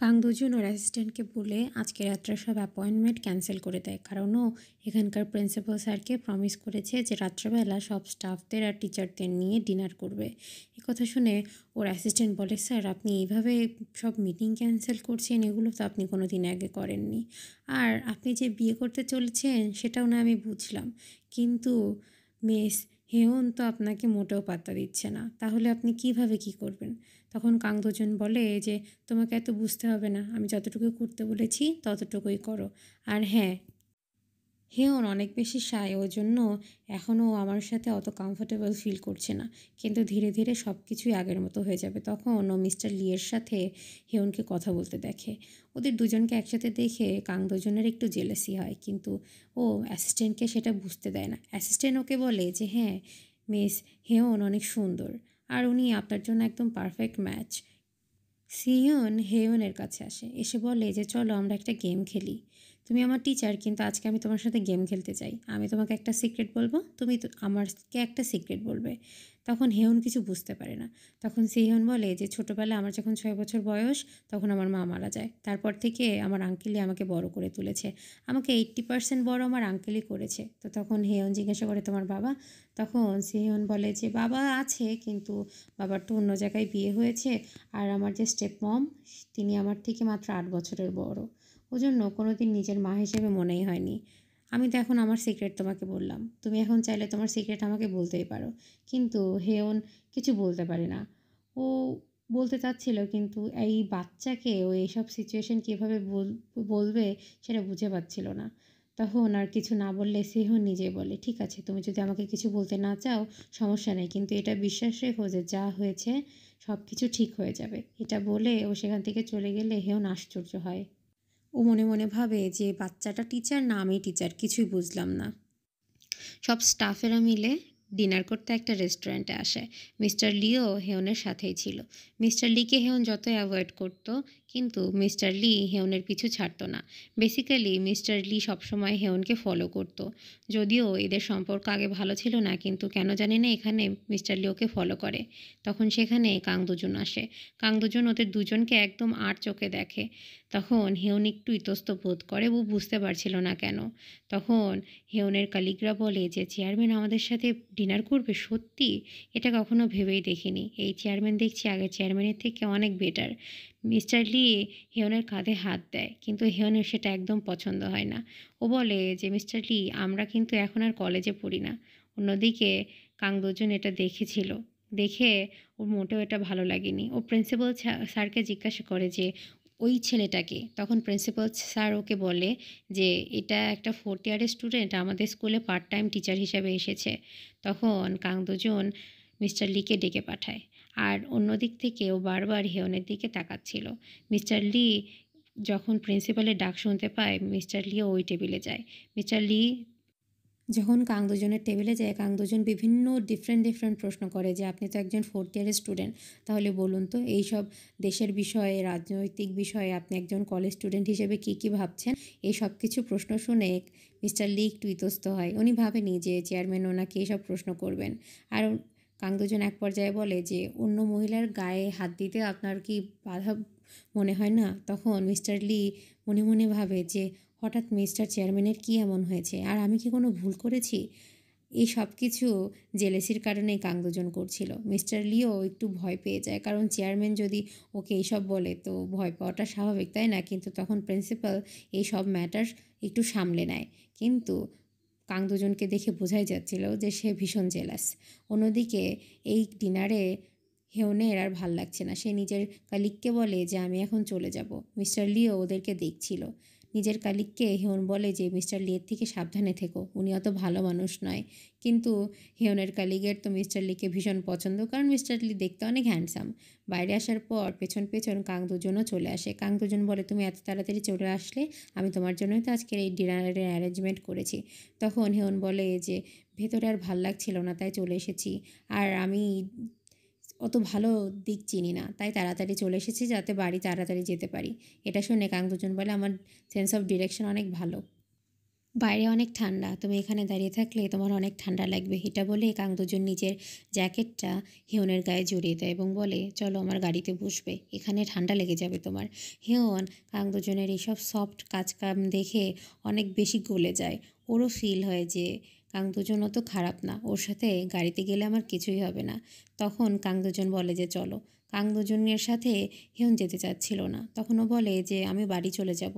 কাং দুজন ওর অ্যাসিস্ট্যান্টকে বলে আজকে রাত্রে সব অ্যাপয়েন্টমেন্ট ক্যান্সেল করে দেয়, কারণ ও এখানকার প্রিন্সিপাল স্যারকে প্রমিস করেছে যে রাত্রেবেলা সব স্টাফদের আর টিচারদের নিয়ে ডিনার করবে। কথা শুনে ওর অ্যাসিস্ট্যান্ট বলে, স্যার আপনি এইভাবে সব মিটিং ক্যান্সেল করছেন, এগুলো তো আপনি কোনো দিন আগে করেননি। আর আপনি যে বিয়ে করতে চলেছেন সেটাও না আমি বুঝলাম, কিন্তু মিস হেয়ন তো আপনাকে মোটেও পাত্তা দিচ্ছে না, তাহলে আপনি কিভাবে কি করবেন? তখন কাং দুজন বলে যে তোমাকে এত বুঝতে হবে না, আমি যতটুকু করতে বলেছি ততটুকুই করো। আর হ্যাঁ, হেয়ন অনেক বেশি শাই, ওই জন্য এখনও আমার সাথে অত কমফোর্টেবল ফিল করছে না, কিন্তু ধীরে ধীরে সব কিছুই আগের মতো হয়ে যাবে। তখন ও মিস্টার লিয়ের সাথে হেয়নকে কথা বলতে দেখে। ওদের দুজনকে একসাথে দেখে কাং দুজনের একটু জেলেসি হয়, কিন্তু ও অ্যাসিস্ট্যান্টকে সেটা বুঝতে দেয় না। অ্যাসিস্ট্যান্ট ওকে বলে যে হ্যাঁ মিস হেয়ন অনেক সুন্দর, আর উনি আপনার জন্য একদম পারফেক্ট ম্যাচ। সিয়ন হেয়নের কাছে আসে, এসে বলে যে চলো আমরা একটা গেম খেলি। তুমি আমার টিচার, কিন্তু আজকে আমি তোমার সাথে গেম খেলতে চাই। আমি তোমাকে একটা সিক্রেট বলবো, তুমি তো আমাকে একটা সিক্রেট বলবে। তখন হেয়ন কিছু বুঝতে পারে না। তখন সিহিয়ন বলে যে ছোটোবেলায় আমার যখন 6 বছর বয়স তখন আমার মা মারা যায়, তারপর থেকে আমার আঙ্কেলই আমাকে বড় করে তুলেছে। আমাকে 80% বড় আমার আঙ্কেলই করেছে। তো তখন হেয়ন জিজ্ঞাসা করে তোমার বাবা? তখন সিহিয়ন বলে যে বাবা আছে, কিন্তু বাবার তো অন্য জায়গায় বিয়ে হয়েছে, আর আমার যে স্টেপ মম তিনি আমার থেকে মাত্র 8 বছরের বড়। ওজন্য কোনো দিন নিজের মা হিসেবে মনেই হয়নি। আমি তো এখন আমার সিক্রেট তোমাকে বললাম, তুমি এখন চাইলে তোমার সিক্রেট আমাকে বলতেই পারো। কিন্তু হেয়ন কিছু বলতে পারে না। ও বলতে চাচ্ছিল, কিন্তু এই বাচ্চাকে ও এইসব সিচুয়েশন কীভাবে বলবে সেটা বুঝে পাচ্ছিল না। তখন আর কিছু না বললে সেহন নিজেই বলে, ঠিক আছে তুমি যদি আমাকে কিছু বলতে না চাও সমস্যা নেই, কিন্তু এটা বিশ্বাস রেখো যে যা হয়েছে সব কিছু ঠিক হয়ে যাবে। এটা বলে ও সেখান থেকে চলে গেলে হেয়ন আশ্চর্য হয়। ও মনে মনে ভাবে যে বাচ্চাটা টিচার না আমি টিচার, কিছুই বুঝলাম না। সব স্টাফেরা মিলে ডিনার করতে একটা রেস্টুরেন্টে আসে। মিস্টার লিও হেয়নের সাথেই ছিল। মিস্টার লিকে হেয়ন যতই অ্যাভয়েড করত, কিন্তু মিস্টার লি হেয়নের পিছু ছাড়তো না। বেসিক্যালি মিস্টার লি সবসময় হেয়নকে ফলো করত। যদিও এদের সম্পর্ক আগে ভালো ছিল না, কিন্তু কেন জানি না এখানে মিস্টার লি ওকে ফলো করে। তখন সেখানে কাং দুজন আসে। কাং দুজন ওদের দুজনকে একদম আর চোখে দেখে। তখন হেয়ন একটু ইতস্ত বোধ করে, ও বুঝতে পারছিল না কেন। তখন হেয়নের কালিগরা বলে যে চেয়ারম্যান আমাদের সাথে ডিনার করবে, সত্যি? এটা কখনো ভেবেই দেখিনি। এই চেয়ারম্যান দেখছি আগের চেয়ারম্যানের থেকে অনেক বেটার। মিস্টার লি হেয়নের কাঁধে হাত দেয়, কিন্তু হেয়নের সেটা একদম পছন্দ হয় না। ও বলে যে মিস্টার লি আমরা কিন্তু এখন আর কলেজে পড়ি না। অন্যদিকে কাং দুজন এটা দেখেছিল, দেখে ওর মোটেও এটা ভালো লাগেনি। ও প্রিন্সিপাল স্যারকে জিজ্ঞাসা করে যে ওই ছেলেটাকে। তখন প্রিন্সিপাল স্যার ওকে বলে যে এটা একটা 4th ইয়ারের স্টুডেন্ট, আমাদের স্কুলে পার্ট টাইম টিচার হিসেবে এসেছে। তখন কাং দুজন মিস্টার লিকে ডেকে পাঠায়, আর অন্য দিক থেকে ও বারবার হেয়নের দিকে তাকাচ্ছিল। মিস্টার লি যখন প্রিন্সিপালের ডাক শুনতে পায়, মিস্টার লিও ওই টেবিলে যায়। মিস্টার লি যখন কাং দুজনের টেবিলে যায়, কাং দুজন বিভিন্ন ডিফারেন্ট প্রশ্ন করে যে আপনি তো একজন 4th ইয়ারের স্টুডেন্ট, তাহলে বলুন তো এইসব দেশের বিষয়ে, রাজনৈতিক বিষয়ে আপনি একজন কলেজ স্টুডেন্ট হিসেবে কী ভাবছেন? এই সব কিছু প্রশ্ন শুনে মিস্টার লি একটু ইতস্ত হয়। উনি ভাবেনি যে চেয়ারম্যান ওনাকে এইসব প্রশ্ন করবেন। আর কাং দুজন এক পর্যায়ে বলে যে অন্য মহিলার গায়ে হাত দিতে আপনার কি বাধা মনে হয় না? তখন মিস্টার লি মনে মনে ভাবে যে হঠাৎ মিস্টার চেয়ারম্যানের কী এমন হয়েছে, আর আমি কি কোনো ভুল করেছি? এই সব কিছু জেলেসির কারণেই কাং দুজন করছিল। মিস্টার লিও একটু ভয় পেয়ে যায়, কারণ চেয়ারম্যান যদি ওকে এইসব বলে তো ভয় পাওয়াটা স্বাভাবিক, তাই না? কিন্তু তখন প্রিন্সিপাল এই সব ম্যাটার একটু সামলে নেয়, কিন্তু কাং দুজনকে দেখে বোঝাই যাচ্ছিল যে সে ভীষণ জেলাস। অন্যদিকে এই ডিনারে হেয়নের আর ভাল লাগছে না। সে নিজের কালিগকে বলে যে আমি এখন চলে যাব। মিস্টার লিও ওদেরকে দেখছিল। নিজের কালিগকে হেয়ন বলে যে মিস্টার লিয়ের থেকে সাবধানে থেকো, উনি অত ভালো মানুষ নয়। কিন্তু হেয়নের কালিগের তো মিস্টার লিকে ভীষণ পছন্দ, কারণ মিস্টার লি দেখতে অনেক হ্যান্ডসাম। বাইরে আসার পর পেছন পেছন কাং দুজনও চলে আসে। কাং দুজন বলে তুমি এত তাড়াতাড়ি চলে আসলে, আমি তোমার জন্যই তো আজকের এই ডিনারের অ্যারেঞ্জমেন্ট করেছি। তখন হেয়ন বলে যে ভেতরে আর ভাল লাগছিল না, তাই চলে এসেছি। আর আমি অত ভালো দিক চিনি না, তাই তাড়াতাড়ি চলে এসেছি যাতে বাড়ি তাড়াতাড়ি যেতে পারি। এটা শুনে কাং দুজন বলে আমার সেন্স অফ ডিরেকশন অনেক ভালো। বাইরে অনেক ঠান্ডা, তুমি এখানে দাঁড়িয়ে থাকলে তোমার অনেক ঠান্ডা লাগবে। এটা বলে কাং দুজন নিজের জ্যাকেটটা হিয়নের গায়ে জড়িয়ে দেয় এবং বলে, চলো আমার গাড়িতে বসবে, এখানে ঠান্ডা লেগে যাবে তোমার। হিয়ন কাং দুজনের এইসব সফট কাজকাম দেখে অনেক বেশি গলে যায়। ওরও ফিল হয় যে কাং দুজনও তো খারাপ না, ওর সাথে গাড়িতে গেলে আমার কিছুই হবে না। তখন কাং দুজন বলে যে চলো। কাং দুজনের সাথে হিয়ন যেতে চাচ্ছিল না, তখন ও বলে যে আমি বাড়ি চলে যাব,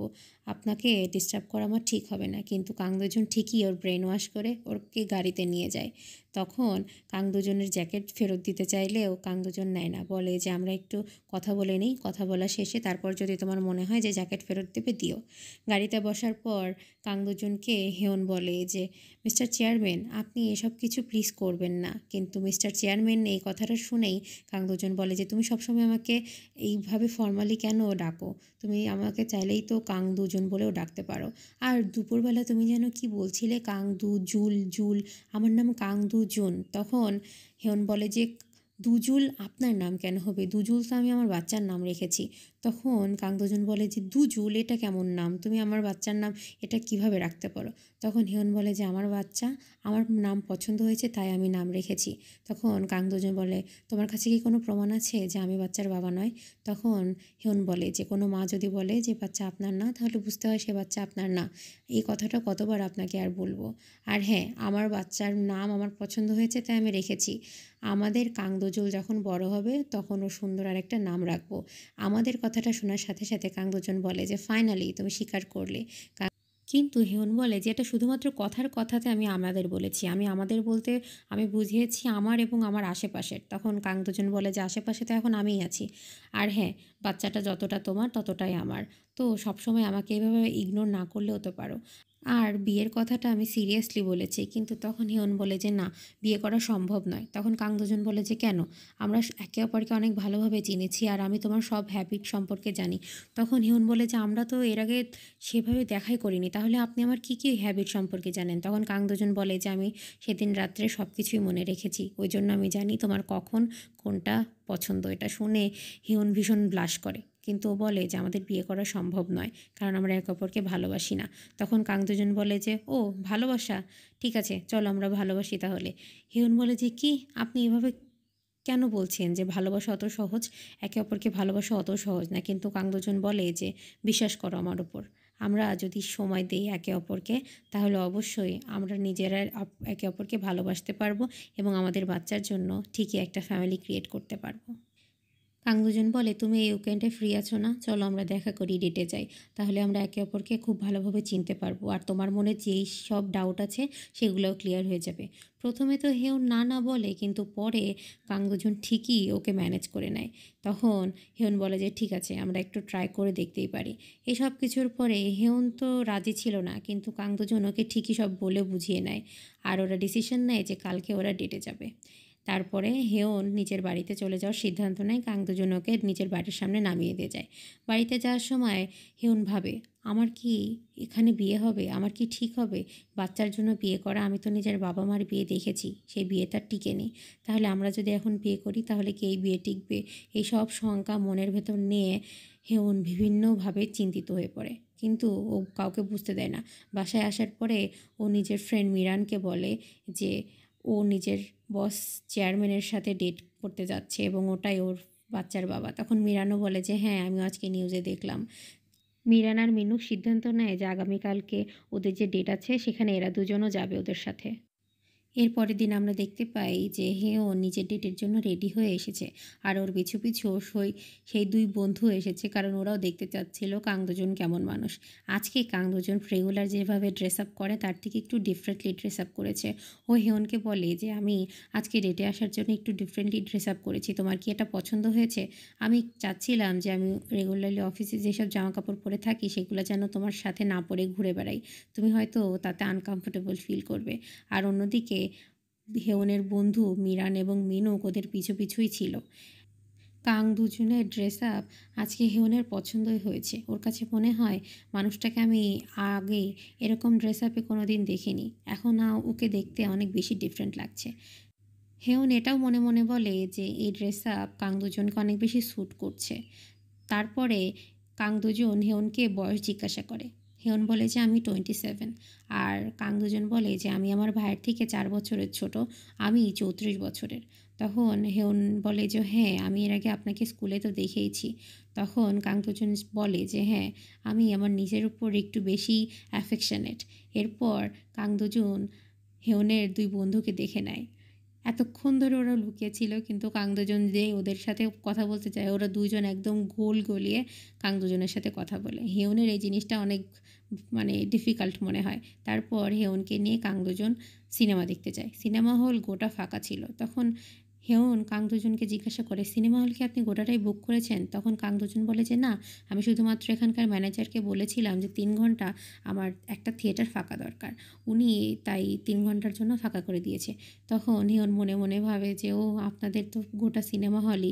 আপনাকে ডিস্টার্ব করা আমার ঠিক হবে না। কিন্তু কাং দুজন ঠিকই ওর ব্রেন ওয়াশ করে ওকে গাড়িতে নিয়ে যায়। তখন কাং দুজনের জ্যাকেট ফেরত দিতে চাইলেও কাং দুজন নেয় না, বলে যে আমরা একটু কথা বলে নিই, কথা বলা শেষে তারপর যদি তোমার মনে হয় যে জ্যাকেট ফেরত দেবে দিও। গাড়িতে বসার পর কাং দুজনকে হেয়ন বলে যে মিস্টার চেয়ারম্যান, আপনি এসব কিছু প্লিজ করবেন না। কিন্তু মিস্টার চেয়ারম্যান এই কথাটা শুনেই কাং দুজন বলে যে তুমি সবসময় আমাকে এইভাবে ফর্মালি কেন ডাকো, তুমি আমাকে চাইলেই তো কাং দুজন বলেও ডাকতে পারো। আর দুপুরবেলা তুমি যেন কি বলছিলে, কাং দু জুল জুল, আমার নাম কাং দুজন। তখন হেয়ন বলে যে দুজুল আপনার নাম কেন হবে, দুজুল তো আমি আমার বাচ্চার নাম রেখেছি। তখন কাং দুজন বলে যে দুজুল এটা কেমন নাম, তুমি আমার বাচ্চার নাম এটা কিভাবে রাখতে পারো। তখন হেয়ন বলে যে আমার বাচ্চা আমার নাম পছন্দ হয়েছে তাই আমি নাম রেখেছি। তখন কাং দুজন বলে তোমার কাছে কি কোনো প্রমাণ আছে যে আমি বাচ্চার বাবা নয়। তখন হেয়ন বলে যে কোনো মা যদি বলে যে বাচ্চা আপনার না, তাহলে বুঝতে হয় সে বাচ্চা আপনার না। এই কথাটা কতবার আপনাকে আর বলবো। আর হ্যাঁ, আমার বাচ্চার নাম আমার পছন্দ হয়েছে তাই আমি রেখেছি। আমাদের কাং দুজুল যখন বড় হবে তখন ও সুন্দর আর একটা নাম রাখবো। আমাদের কথাটা শোনার সাথে সাথে কাং দুজন বলে যে ফাইনালি তুমি স্বীকার করলে। কিন্তু হেয়ন বলে যে এটা শুধুমাত্র কথার কথাতে আমি আমাদের বলেছি, আমি আমাদের বলতে আমি বুঝিয়েছি আমার এবং আমার আশেপাশের। তখন কাং দুজন বলে যে আশেপাশে তো এখন আমিই আছি। আর হ্যাঁ, বাচ্চাটা যতটা তোমার ততটাই আমার, তো সবসময় আমাকে এভাবে ইগনোর না করলেও তো পারো। আর বিয়ের কথাটা আমি সিরিয়াসলি বলেছি। কিন্তু তখন হিয়ন বলে যে না, বিয়ে করা সম্ভব নয়। তখন কাং দুজন বলে যে কেন, আমরা একে অপরকে অনেক ভালোভাবে চিনেছি আর আমি তোমার সব হ্যাবিট সম্পর্কে জানি। তখন হিয়ন বলে যে আমরা তো এর আগে সেভাবে দেখাই করিনি, তাহলে আপনি আমার কী কী হ্যাবিট সম্পর্কে জানেন। তখন কাং দুজন বলে যে আমি সেদিন রাত্রে সব কিছুই মনে রেখেছি, ওই জন্য আমি জানি তোমার কখন কোনটা পছন্দ। এটা শুনে হিয়ন ভীষণ ব্লাশ করে, কিন্তু ও বলে যে আমাদের বিয়ে করা সম্ভব নয়, কারণ আমরা একে অপরকে ভালোবাসি না। তখন কাং দুজন বলে যে ও ভালোবাসা, ঠিক আছে চলো আমরা ভালোবাসি তাহলে। হিয়ন বলে যে কি, আপনি এভাবে কেন বলছেন যে ভালোবাসা অত সহজ, একে অপরকে ভালোবাসা অত সহজ না। কিন্তু কাং দুজন বলে যে বিশ্বাস করো আমার উপর, আমরা যদি সময় দিই একে অপরকে তাহলে অবশ্যই আমরা নিজেরা একে অপরকে ভালোবাসতে পারবো এবং আমাদের বাচ্চার জন্য ঠিকই একটা ফ্যামিলি ক্রিয়েট করতে পারবো। কাং দুজন বলে তুমি এই উইকেন্ডে ফ্রি আছো না, চলো আমরা দেখা করি, ডেটে যাই, তাহলে আমরা একে অপরকে খুব ভালোভাবে চিনতে পারবো আর তোমার মনে যেই সব ডাউট আছে সেগুলোও ক্লিয়ার হয়ে যাবে। প্রথমে তো হেউ না না বলে, কিন্তু পরে কাং দুজন ঠিকই ওকে ম্যানেজ করে নেয়। তখন হেউন বলে যে ঠিক আছে আমরা একটু ট্রাই করে দেখতেই পারি। এসব কিছুর পরে হেউন তো রাজি ছিল না, কিন্তু কাং দুজন ওকে ঠিকই সব বলে বুঝিয়ে নেয় আর ওরা ডিসিশন নেয় যে কালকে ওরা ডেটে যাবে। তারপরে হেয়ন নিজের বাড়িতে চলে যাওয়ার সিদ্ধান্ত নেয়। কাং দুজন ওকে নিজের বাড়ির সামনে নামিয়ে দিয়ে যায়। বাড়িতে যাওয়ার সময় হেয়ন ভাবে, আমার কি এখানে বিয়ে হবে, আমার কি ঠিক হবে বাচ্চার জন্য বিয়ে করা। আমি তো নিজের বাবা মার বিয়ে দেখেছি, সেই বিয়ে তার টিকে নেই, তাহলে আমরা যদি এখন বিয়ে করি তাহলে কি এই বিয়ে টিকবে। এই সব শঙ্কা মনের ভেতর নিয়ে হেয়ন বিভিন্নভাবে চিন্তিত হয়ে পড়ে, কিন্তু ও কাউকে বুঝতে দেয় না। বাসায় আসার পরে ও নিজের ফ্রেন্ড মিরানকে বলে যে ও নিজের বস চেয়ারম্যানের সাথে ডেট করতে যাচ্ছে এবং ওটাই ওর বাচ্চার বাবা। তখন মিরানও বলে যে হ্যাঁ আমিও আজকে নিউজে দেখলাম। মিরান আর মিনু সিদ্ধান্ত নেয় যে আগামীকালকে ওদের যে ডেট আছে সেখানে এরা দুজনও যাবে ওদের সাথে। এর পরের দিন আমরা দেখতে পাই যে ও নিজের ডেটের জন্য রেডি হয়ে এসেছে আর ওর পিছু পিছু সেই দুই বন্ধু এসেছে, কারণ ওরাও দেখতে চাচ্ছিল কাং দুজন কেমন মানুষ। আজকে কাং দুজন রেগুলার যেভাবে ড্রেস আপ করে তার থেকে একটু ডিফারেন্টলি ড্রেস আপ করেছে। ও হেয়নকে বলে যে আমি আজকে ডেটে আসার জন্য একটু ডিফারেন্টলি ড্রেস আপ করেছি, তোমার কি এটা পছন্দ হয়েছে। আমি চাচ্ছিলাম যে আমি রেগুলারলি অফিসে যেসব জামা কাপড় পরে থাকি সেগুলো যেন তোমার সাথে না পরে ঘুরে বেড়াই, তুমি হয়তো তাতে আনকমফোর্টেবল ফিল করবে। আর অন্যদিকে হেওনের বন্ধু মিরান এবং মিনুক ওদের পিছু পিছুই ছিল। কাং দুজনের ড্রেস আপ আজকে হেওনের পছন্দই হয়েছে। ওর কাছে মনে হয় মানুষটাকে আমি আগে এরকম ড্রেস আপে কোনো দিন দেখিনি, এখন ওকে দেখতে অনেক বেশি ডিফারেন্ট লাগছে। হেওন এটাও মনে মনে বলে যে এই ড্রেস আপ কাং দুজনকে অনেক বেশি স্যুট করছে। তারপরে কাং দুজন হেওনকে বয়স জিজ্ঞাসা করে। হেয়ন বলে যে আমি 27, আর কাং দুজন বলে যে আমি আমার ভাইয়ের থেকে 4 বছরের ছোট, আমি 34 বছরের। তখন হেয়ন বলে যে হ্যাঁ, আমি এর আগে আপনাকে স্কুলে তো দেখেইছি। তখন কাং দুজন বলে যে হ্যাঁ, আমি আমার নিজের উপর একটু বেশি অ্যাফেকশনেট। এরপর কাং দুজন হেয়নের 2 বন্ধুকে দেখে নেয়। এতক্ষণ ধরে ওরা লুকিয়েছিল, কিন্তু কাং দুজন যে ওদের সাথে কথা বলতে চায়, ওরা দুজন একদম গোল গলিয়ে কাং দুজনের সাথে কথা বলে। হেয়নের এই জিনিসটা অনেক মানে ডিফিকাল্ট মনে হয়। তারপর হেয়নকে নিয়ে কাং দুজন সিনেমা দেখতে যায়। সিনেমা হল গোটা ফাঁকা ছিল। তখন হেয়ন কাং দুজনকে জিজ্ঞাসা করে, সিনেমা হল কি আপনি গোটাটাই বুক করেছেন? তখন কাং দুজন বলে যে না, আমি শুধুমাত্র এখানকার ম্যানেজারকে বলেছিলাম যে 3 ঘন্টা আমার একটা থিয়েটার ফাঁকা দরকার, উনি তাই 3 ঘন্টার জন্য ফাঁকা করে দিয়েছে। তখন হিয়ন মনে মনে ভাবে যে ও, আপনাদের তো গোটা সিনেমা হলই।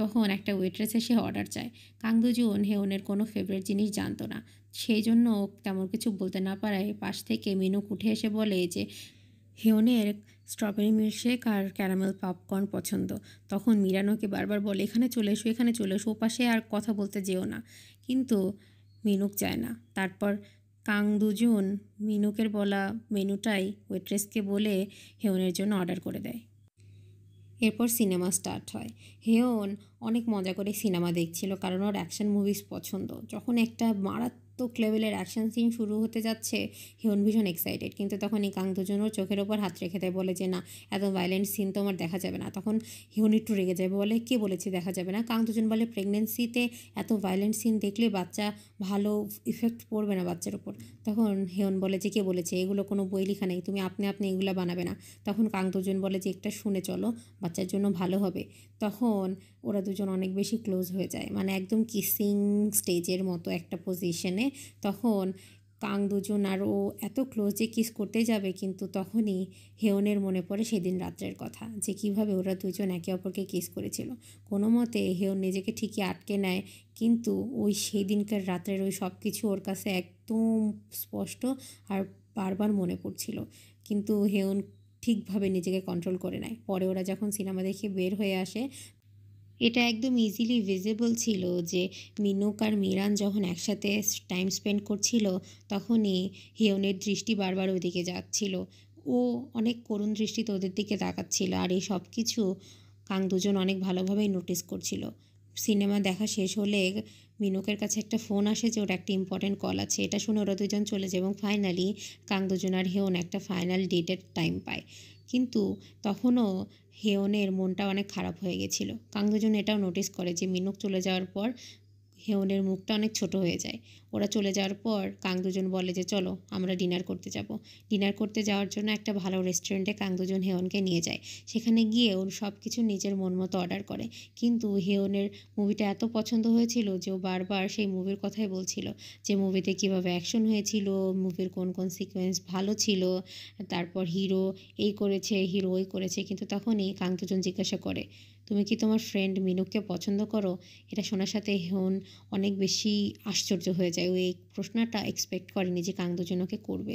তখন একটা ওয়েট্রেস এসে অর্ডার চায়। কাং দুজন হেয়নের কোনো ফেভারিট জিনিস জানতো না, সেই জন্য ও তেমন কিছু বলতে না পারায় পাশ থেকে মিনুক উঠে এসে বলে যে হেয়নের স্ট্রবেরি মিল্কশেক আর ক্যারামেল পপকর্ন পছন্দ। তখন মিরানোকে বারবার বলে এখানে চলে এসো, এখানে চলে এসো, ও পাশে আর কথা বলতে যেও না। কিন্তু মিনুক চায় না। তারপর কাং দুজন মিনুকের বলা মেনুটাই ওয়েট্রেসকে বলে হেয়নের জন্য অর্ডার করে দেয়। এরপর সিনেমা স্টার্ট হয়। হেয়ন অনেক মজা করে সিনেমা দেখছিল, কারণ ওর অ্যাকশন মুভিস পছন্দ। যখন একটা মারাত্মক লেভেলের অ্যাকশন সিন শুরু হতে যাচ্ছে, হেয়ন ভীষণ এক্সাইটেড। কিন্তু তখন এই কাং দুজন ওর চোখের ওপর হাত রেখে দেয়, বলে যে না, এত ভায়োলেন্ট সিন তো আমার দেখা যাবে না। তখন হেয়ন একটু রেগে যায়, বলে কে বলেছে দেখা যাবে না? কাং দুজন বলে প্রেগনেন্সিতে এত ভায়োলেন্ট সিন দেখলে বাচ্চা ভালো ইফেক্ট পড়বে না বাচ্চার উপর। তখন হেয়ন বলে যে কে বলেছে? এগুলো কোনো বই লেখা নেই, তুমি আপনি আপনি এগুলো বানাবে না। তখন কাং দুজন বলে যে একটা শুনে চলো, বাচ্চার জন্য ভালো হবে। তখন ওরা দুজন অনেক বেশি ক্লোজ হয়ে যায়, মানে একদম কিসিং স্টেজের মতো একটা পজিশনে। তখন কাং দুজন আর ও এত ক্লোজ যে কিস করতে যাবে, কিন্তু তখনই হেয়নের মনে পড়ে সেদিন রাত্রের কথা, যে কিভাবে ওরা দুজন একে অপরকে কিস করেছিল। কোনো মতে হেয়ন নিজেকে ঠিকই আটকে নেয়, কিন্তু ওই সেই দিনকার রাত্রের ওই সব কিছু ওর কাছে একদম স্পষ্ট আর বারবার মনে পড়ছিল। কিন্তু হেয়ন ঠিকভাবে নিজেকে কন্ট্রোল করে নেয়। পরে ওরা যখন সিনেমা দেখে বের হয়ে আসে, এটা একদম ইজিলি ভিজিবল ছিল যে মিনুক আর মিরান যখন একসাথে টাইম স্পেন্ড করছিল, তখনই হিয়নের দৃষ্টি বারবার ওইদিকে যাচ্ছিল। ও অনেক করুণ দৃষ্টিতে ওদের দিকে তাকাচ্ছিল, আর এই সব কিছু কাং দুজন অনেক ভালোভাবেই নোটিস করছিল। সিনেমা দেখা শেষ হলে মিনুকের কাছে একটা ফোন আসে যে ওর একটা ইম্পর্টেন্ট কল আছে। এটা শুনে ওরা দুজন চলে যায়, এবং ফাইনালি কাং দুজন আর হেয়ন একটা ফাইনাল ডেটের টাইম পায়। কিন্তু তখনও হেয়নের মনটা অনেক খারাপ হয়ে গেছিলো। কাং দুজন এটাও নোটিস করে যে মিনুক চলে যাওয়ার পর হেয়নের মুখটা অনেক ছোট হয়ে যায়। ওরা চলে যাওয়ার পর কাং দুজন বলে যে চলো আমরা ডিনার করতে যাব। ডিনার করতে যাওয়ার জন্য একটা ভালো রেস্টুরেন্টে কাং দুজন হেয়নকে নিয়ে যায়। সেখানে গিয়ে ওর সব কিছু নিজের মন মতো অর্ডার করে। কিন্তু হেয়নের মুভিটা এত পছন্দ হয়েছিল যে ও বারবার সেই মুভির কথাই বলছিল, যে মুভিতে কীভাবে অ্যাকশন হয়েছিল, মুভির কোন কোন সিকোয়েন্স ভালো ছিল, তারপর হিরো এই করেছে, হিরো ওই করেছে। কিন্তু তখনই কাং দুজন জিজ্ঞাসা করে, তুমি কি তোমার ফ্রেন্ড মিনুককে পছন্দ করো? এটা শোনার সাথে হেয়ন অনেক বেশি আশ্চর্য হয়ে যায়। ও এই প্রশ্নটা এক্সপেক্ট করেনি যে কাং দুজন ওকে করবে।